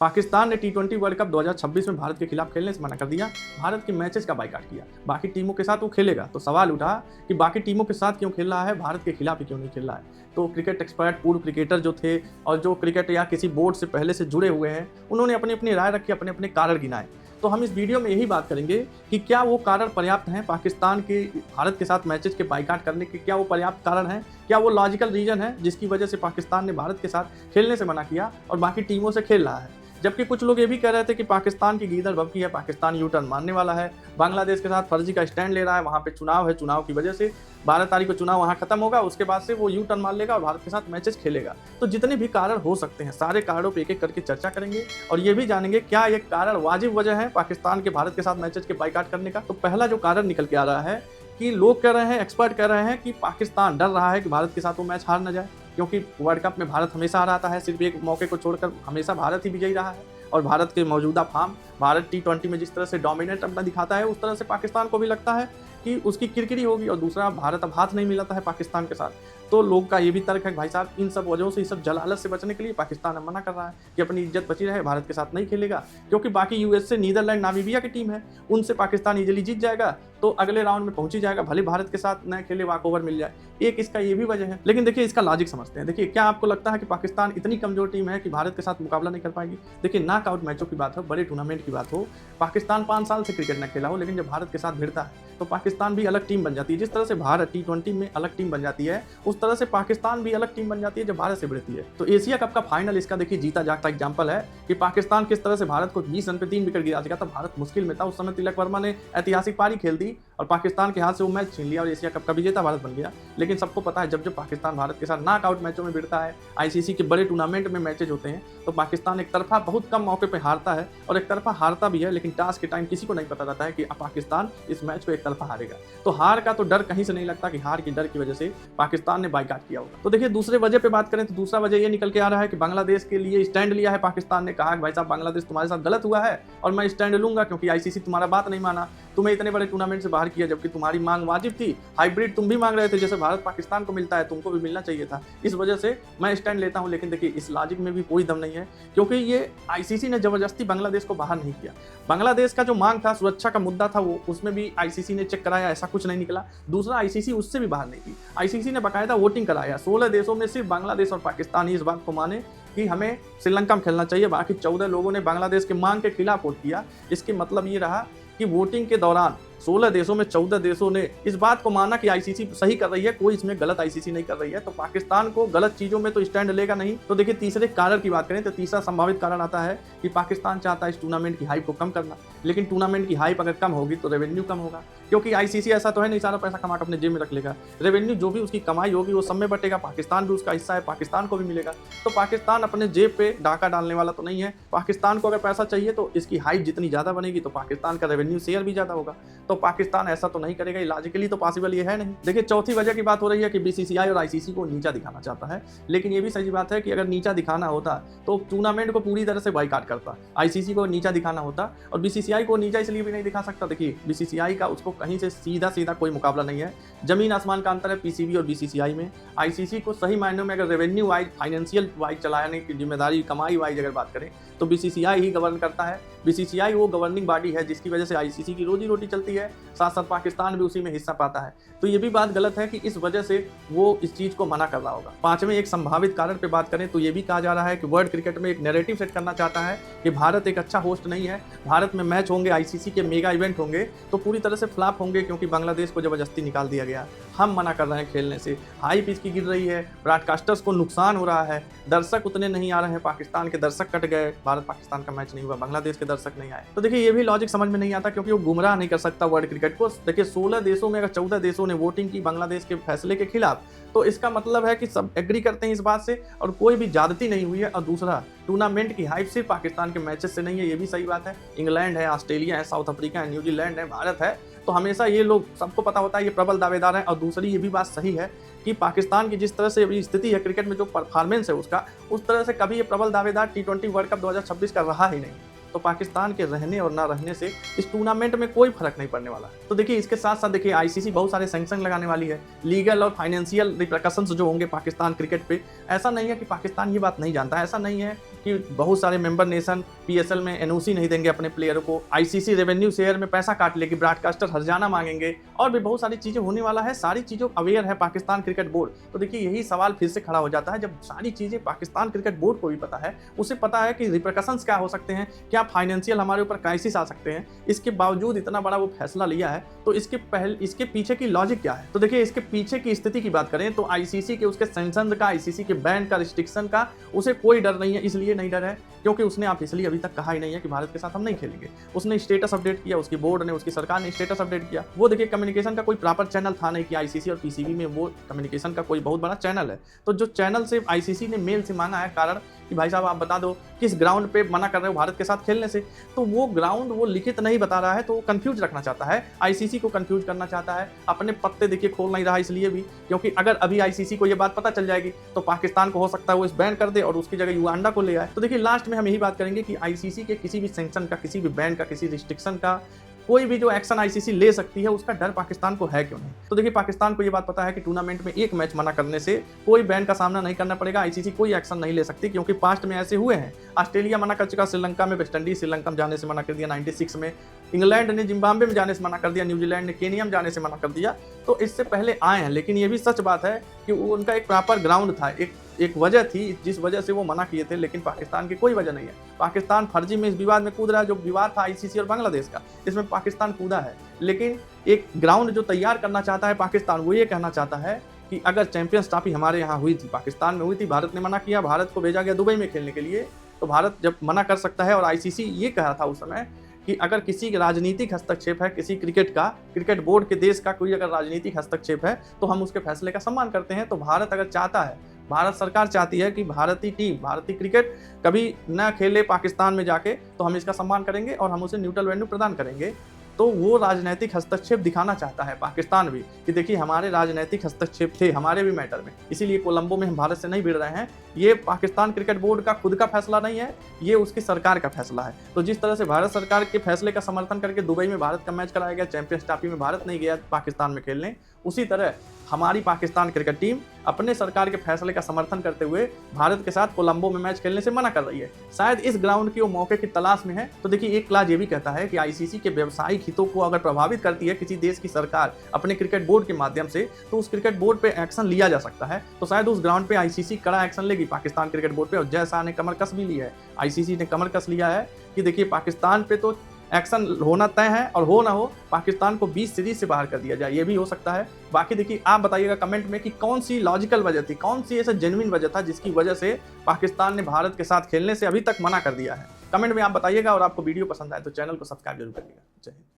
पाकिस्तान ने टी20 world cup 2026 में भारत के खिलाफ खेलने से मना कर दिया। भारत के मैचेस का बायकॉट किया। बाकी टीमों के साथ वो खेलेगा। तो सवाल उठा कि बाकी टीमों के साथ क्यों खेल रहा है, भारत के खिलाफ ही क्यों नहीं खेल रहा है। तो क्रिकेट एक्सपर्ट, पूर्व क्रिकेटर जो थे और जो क्रिकेट या किसी बोर्ड से पहले से जुड़े हुए हैं, उन्होंने अपनी अपनी राय रखी, अपने अपने कारण गिनाए। तो हम इस वीडियो में यही बात करेंगे कि क्या वो कारण पर्याप्त हैं, पाकिस्तान के भारत के साथ मैचेस के बायकॉट करने के क्या वो पर्याप्त कारण हैं, क्या वो लॉजिकल रीजन है जिसकी वजह से पाकिस्तान ने भारत के साथ खेलने से मना किया और बाकी टीमों से खेल रहा है। जबकि कुछ लोग ये भी कह रहे थे कि पाकिस्तान की गीदड़ भभकी है, पाकिस्तान यू टर्न मारने वाला है, बांग्लादेश के साथ फर्जी का स्टैंड ले रहा है, वहाँ पे चुनाव है, चुनाव की वजह से 12 तारीख को चुनाव वहाँ खत्म होगा, उसके बाद से वो यू टर्न मार लेगा और भारत के साथ मैचेस खेलेगा। तो जितने भी कारण हो सकते हैं, सारे कारणों पे एक एक करके चर्चा करेंगे और ये भी जानेंगे क्या ये कारण वाजिब वजह है पाकिस्तान के भारत के साथ मैचेस के बायकॉट करने का। तो पहला जो कारण निकल के आ रहा है कि लोग कह रहे हैं, एक्सपर्ट कह रहे हैं कि पाकिस्तान डर रहा है कि भारत के साथ वो मैच हार न जाए, क्योंकि वर्ल्ड कप में भारत हमेशा हारा आता है, सिर्फ एक मौके को छोड़कर हमेशा भारत ही विजयी रहा है। और भारत के मौजूदा फॉर्म, भारत टी20 में जिस तरह से डोमिनेट अपना दिखाता है, उस तरह से पाकिस्तान को भी लगता है कि उसकी किरकिरी होगी। और दूसरा, भारत अब हाथ नहीं मिलाता है पाकिस्तान के साथ। तो लोग का ये भी तर्क है कि भाई साहब, इन सब वजहों से, इस सब जलालत से बचने के लिए पाकिस्तान अब मना कर रहा है कि अपनी इज्जत बची रहे, भारत के साथ नहीं खेलेगा। क्योंकि बाकी यूएसए, नीदरलैंड, नामीबिया की टीम है, उनसे पाकिस्तान इजीली जीत जाएगा, तो अगले राउंड में पहुंच ही जाएगा, भले भारत के साथ न खेले, वॉकओवर मिल जाए। एक इसका ये भी वजह है। लेकिन देखिए, इसका लॉजिक समझते हैं। देखिए, क्या आपको लगता है कि पाकिस्तान इतनी कमजोर टीम है कि भारत के साथ मुकाबला नहीं कर पाएगी? देखिए, नॉकआउट मैचों की बात हो, बड़े टूर्नामेंट की बात हो, पाकिस्तान 5 साल से क्रिकेट न खेला हो, लेकिन जब भारत के साथ भिड़ता है तो पाकिस्तान भी अलग टीम बन जाती है। जिस तरह से भारत टी20 में अलग टीम बन जाती है, उस तरह से पाकिस्तान भी अलग टीम बन जाती है जब भारत से भिड़ती है। तो एशिया कप का फाइनल इसका देखिए जीता जागता एग्जांपल है कि पाकिस्तान किस तरह से भारत को 20 रन पे 3 विकेट गिरा चुका था। भारत मुश्किल में था उस समय, तिलक वर्मा ने ऐतिहासिक पारी खेल दी और पाकिस्तान के हाथ से वो मैच छीन लिया और एशिया कप का विजेता भारत बन गया। लेकिन सबको पता है, जब जब पाकिस्तान भारत के साथ नॉकआउट मैचों में भिड़ता है, आईसीसी के बड़े टूर्नामेंट में मैचेज होते हैं, तो पाकिस्तान एक तरफा बहुत कम मौके पर हारता है और एक तरफा हारता भी है। लेकिन टास्क के टाइम किसी को नहीं पता रहता है कि पाकिस्तान इस मैच को एक तरफा हारेगा। तो हार का तो डर कहीं से नहीं लगता कि हार की डर की वजह से पाकिस्तान ने बायकॉट किया होगा। तो देखिए, दूसरे वजह पे बात करें तो दूसरा वजह ये निकल के आ रहा है कि बांग्लादेश के लिए स्टैंड लिया है पाकिस्तान ने। कहा कि भाई साहब, बांग्लादेश तुम्हारे साथ गलत हुआ है और मैं स्टैंड लूंगा, क्योंकि आईसीसी तुम्हारा बात नहीं माना, तुम्हें इतने बड़े टूर्नामेंट से बाहर किया, जबकि तुम्हारी मांग वाजिब थी। हाइब्रिड तुम भी मांग रहे थे, जैसे भारत पाकिस्तान को मिलता है, तुमको भी मिलना चाहिए था। इस वजह से मैं स्टैंड लेता हूं। लेकिन देखिए, इस लॉजिक में भी कोई दम नहीं है, क्योंकि ये आईसीसी ने जबरदस्ती बांग्लादेश को बाहर नहीं किया। बांग्लादेश का जो मांग था, सुरक्षा का मुद्दा था, वो उसमें भी आईसीसी ने चेक कराया, ऐसा कुछ नहीं निकला। दूसरा, आईसीसी उससे भी बाहर नहीं थी। आईसीसी ने बाकायदा वोटिंग कराया। 16 देशों में सिर्फ बांग्लादेश और पाकिस्तान ही इस बात को माने कि हमें श्रीलंका में खेलना चाहिए। बाकी 14 लोगों ने बांग्लादेश के मांग के खिलाफ वोट किया। इसके मतलब ये रहा कि वोटिंग के दौरान 16 देशों में 14 देशों ने इस बात को माना कि आईसीसी सही कर रही है, कोई इसमें गलत आईसीसी नहीं कर रही है। तो पाकिस्तान को गलत चीजों में तो स्टैंड लेगा नहीं। तो देखिए, तीसरे कारण की बात करें तो तीसरा संभावित कारण आता है कि पाकिस्तान चाहता है इस टूर्नामेंट की हाइप को कम करना। लेकिन टूर्नामेंट की हाइप अगर कम होगी तो रेवेन्यू कम होगा, क्योंकि आईसीसी ऐसा तो है नहीं सारा पैसा कमा कर अपने जेब में रख लेगा। रेवेन्यू जो भी उसकी कमाई होगी वो सब में बटेगा, पाकिस्तान भी उसका हिस्सा है, पाकिस्तान को भी मिलेगा। तो पाकिस्तान अपने जेब पे डाका डालने वाला तो नहीं है। पाकिस्तान को अगर पैसा चाहिए तो इसकी हाइप जितनी ज्यादा बनेगी तो पाकिस्तान का रेवेन्यू शेयर भी ज्यादा होगा। तो पाकिस्तान ऐसा तो नहीं करेगा, लॉजिकली तो पॉसिबल ये है नहीं। देखिए, चौथी वजह की बात हो रही है कि बीसीसीआई और आईसीसी को नीचा दिखाना चाहता है। लेकिन ये भी सही बात है कि अगर नीचा दिखाना होता तो टूर्नामेंट को पूरी तरह से बायकॉट करता। आईसीसी को नीचा दिखाना होता, और बीसीसीआई को नीचा इसलिए भी नहीं दिखा सकता। देखिए, बीसीसीआई का उसको कहीं से सीधा सीधा कोई मुकाबला नहीं है, जमीन आसमान का अंतर है पीसीबी और बीसीसीआई में। आईसीसी को सही मायनों में अगर रेवेन्यू वाइज, फाइनेंशियल वाइज चलाने की जिम्मेदारी, कमाई वाइज अगर बात करें तो बीसीसीआई ही गवर्न करता है। बीसीसीआई वो गवर्निंग बॉडी है जिसकी वजह से आईसीसी की रोजी रोटी चलती है, साथ साथ पाकिस्तान भी उसी में हिस्सा पाता है। तो ये भी बात गलत है कि इस वजह से वो इस चीज को मना कर रहा होगा। पांचवें एक संभावित कारण पे बात करें तो ये भी कहा जा रहा है कि वर्ल्ड क्रिकेट में एक नैरेटिव सेट करना चाहता है कि भारत एक अच्छा होस्ट नहीं है। भारत में मैच होंगे, आईसीसी के मेगा इवेंट होंगे तो पूरी तरह से फ्लॉप होंगे, क्योंकि बांग्लादेश को जबरदस्ती निकाल दिया गया। हम मना कर रहे हैं खेलने से, हाइप इसकी गिर रही है, ब्रॉडकास्टर्स को नुकसान हो रहा है, दर्शक उतने नहीं आ रहे हैं, पाकिस्तान के दर्शक कट गए, भारत पाकिस्तान का मैच नहीं हुआ, बांग्लादेश के दर्शक नहीं आए। तो देखिए, ये भी लॉजिक समझ में नहीं आता, क्योंकि वो गुमराह नहीं कर सकता वर्ल्ड क्रिकेट को। देखिए, 16 देशों में अगर 14 देशों ने वोटिंग की बांग्लादेश के फैसले के खिलाफ, तो इसका मतलब है कि सब एग्री करते हैं इस बात से और कोई भी ज्यादती नहीं हुई है। और दूसरा, टूर्नामेंट की हाइप सिर्फ पाकिस्तान के मैचेस से नहीं है, ये भी सही बात है। इंग्लैंड है, ऑस्ट्रेलिया है, साउथ अफ्रीका है, न्यूजीलैंड है, भारत है, तो हमेशा ये लोग, सबको पता होता है ये प्रबल दावेदार हैं। और दूसरी ये भी बात सही है कि पाकिस्तान की जिस तरह से अभी स्थिति है क्रिकेट में, जो परफॉर्मेंस है उसका, उस तरह से कभी ये प्रबल दावेदार टी20 वर्ल्ड कप 2026 का रहा ही नहीं। तो पाकिस्तान के रहने और ना रहने से इस टूर्नामेंट में कोई फर्क नहीं पड़ने वाला। तो देखिए इसके साथ साथ देखिए आईसीसी बहुत सारे सैंक्शन लगाने वाली है, लीगल और फाइनेंशियल रिपरकशंस जो होंगे पाकिस्तान क्रिकेट पे। ऐसा नहीं है कि पाकिस्तान ये बात नहीं जानता, ऐसा नहीं है कि बहुत सारे मेंबर नेशन पीएसएल में एनओसी नहीं देंगे अपने प्लेयरों को, आईसीसी रेवेन्यू शेयर में पैसा काट लेगी, ब्रॉडकास्टर हर्जाना मांगेंगे और भी बहुत सारी चीजें होने वाला है। सारी चीजों अवेयर है पाकिस्तान क्रिकेट बोर्ड। तो देखिए यही सवाल फिर से खड़ा हो जाता है, जब सारी चीजें पाकिस्तान क्रिकेट बोर्ड को भी पता है, उसे पता है कि रिपरकशंस क्या हो सकते हैं, क्या फाइनेंशियल हमारे ऊपर क्राइसिस आ सकते हैं, इसके बावजूद इतना बड़ा वो फैसला लिया है, तो इसके पीछे की लॉजिक क्या है। तो देखिए इसके पीछे की स्थिति की बात करें तो आईसीसी के उसके सैंक्शन का, आईसीसी के बैन का, रिस्ट्रिक्शन का उसे कोई डर नहीं है। इसलिए नहीं डर है क्योंकि उसने ऑफिशियली अभी तक कहा ही नहीं है कि भारत के साथ हम नहीं खेलेंगे। उसने स्टेटस अपडेट किया, उसकी बोर्ड ने, उसकी सरकार ने स्टेटस अपडेट किया। वो देखिए कम्युनिकेशन का कोई प्रॉपर चैनल था नहीं कि आईसीसी और पीसीबी में वो कम्युनिकेशन का कोई बहुत बड़ा चैनल है। तो जो चैनल से आईसीसी ने मेल से मांगा है कारण कि भाई साहब आप बता दो किस ग्राउंड पे मना कर रहे हो भारत के साथ खेलने से, तो वो ग्राउंड वो लिखित नहीं बता रहा है, तो वो कंफ्यूज रखना चाहता है, आईसीसी को कंफ्यूज करना चाहता है। अपने पत्ते देखिए खोल नहीं रहा इसलिए भी क्योंकि अगर अभी आईसीसी को ये बात पता चल जाएगी तो पाकिस्तान को हो सकता है वो इस बैन कर दे और उसकी जगह युगांडा को ले आए। तो देखिए लास्ट में हम यही बात करेंगे कि आईसीसी के किसी भी सैंक्शन का, किसी भी बैन का, किसी रिस्ट्रिक्शन का, कोई भी जो एक्शन आईसीसी ले सकती है उसका डर पाकिस्तान को है क्यों नहीं। तो देखिए पाकिस्तान को ये बात पता है कि टूर्नामेंट में एक मैच मना करने से कोई बैन का सामना नहीं करना पड़ेगा, आईसीसी कोई एक्शन नहीं ले सकती क्योंकि पास्ट में ऐसे हुए हैं। ऑस्ट्रेलिया मना कर चुका श्रीलंका में, वेस्ट इंडीज श्रीलंका में जाने से मना कर दिया 96 में, इंग्लैंड ने जिम्बाब्वे में जाने से मना कर दिया, न्यूजीलैंड ने केनिया में जाने से मना कर दिया। तो इससे पहले आए हैं, लेकिन ये भी सच बात है कि उनका एक प्रॉपर ग्राउंड था, एक वजह थी जिस वजह से वो मना किए थे, लेकिन पाकिस्तान की कोई वजह नहीं है। पाकिस्तान फर्जी में इस विवाद में कूद रहा है। जो विवाद था आईसीसी और बांग्लादेश का, इसमें पाकिस्तान कूदा है, लेकिन एक ग्राउंड जो तैयार करना चाहता है पाकिस्तान, वो ये कहना चाहता है कि अगर चैंपियंस ट्रॉफी हमारे यहाँ हुई थी, पाकिस्तान में हुई थी, भारत ने मना किया, भारत को भेजा गया दुबई में खेलने के लिए, तो भारत जब मना कर सकता है। और आईसीसी ये कहा था उस समय कि अगर किसी राजनीतिक हस्तक्षेप है, किसी क्रिकेट बोर्ड के देश का कोई अगर राजनीतिक हस्तक्षेप है तो हम उसके फैसले का सम्मान करते हैं। तो भारत अगर चाहता है, भारत सरकार चाहती है कि भारतीय टीम, भारतीय क्रिकेट कभी न खेले पाकिस्तान में जाके, तो हम इसका सम्मान करेंगे और हम उसे न्यूट्रल वेन्यू प्रदान करेंगे। तो वो राजनीतिक हस्तक्षेप दिखाना चाहता है पाकिस्तान भी कि देखिए हमारे राजनीतिक हस्तक्षेप थे हमारे भी मैटर में, इसीलिए कोलंबो में हम भारत से नहीं भिड़ रहे हैं। ये पाकिस्तान क्रिकेट बोर्ड का खुद का फैसला नहीं है, ये उसकी सरकार का फैसला है। तो जिस तरह से भारत सरकार के फैसले का समर्थन करके दुबई में भारत का मैच कराया गया, चैंपियंस ट्रॉफी में भारत नहीं गया पाकिस्तान में खेलने, उसी तरह हमारी पाकिस्तान क्रिकेट टीम अपने सरकार के फैसले का समर्थन करते हुए भारत के साथ कोलंबो में मैच खेलने से मना कर रही है। शायद इस ग्राउंड की वो मौके की तलाश में है। तो देखिए एक क्लास ये भी कहता है कि आईसीसी के व्यावसायिक हितों को अगर प्रभावित करती है किसी देश की सरकार अपने क्रिकेट बोर्ड के माध्यम से, तो उस क्रिकेट बोर्ड पे एक्शन लिया जा सकता है। तो शायद उस ग्राउंड पे आईसीसी कड़ा एक्शन लेगी पाकिस्तान क्रिकेट बोर्ड पे, और जैसा ने कमर कस भी ली है, आईसीसी ने कमर कस लिया है कि देखिए पाकिस्तान पे तो एक्शन होना तय है, और हो ना हो पाकिस्तान को 20 सीरीज से बाहर कर दिया जाए, ये भी हो सकता है। बाकी देखिए आप बताइएगा कमेंट में कि कौन सी लॉजिकल वजह थी, कौन सी ऐसा जेन्युइन वजह था जिसकी वजह से पाकिस्तान ने भारत के साथ खेलने से अभी तक मना कर दिया है। कमेंट में आप बताइएगा, और आपको वीडियो पसंद आए तो चैनल को सब्सक्राइब जरूर करिएगा। जय हिंद।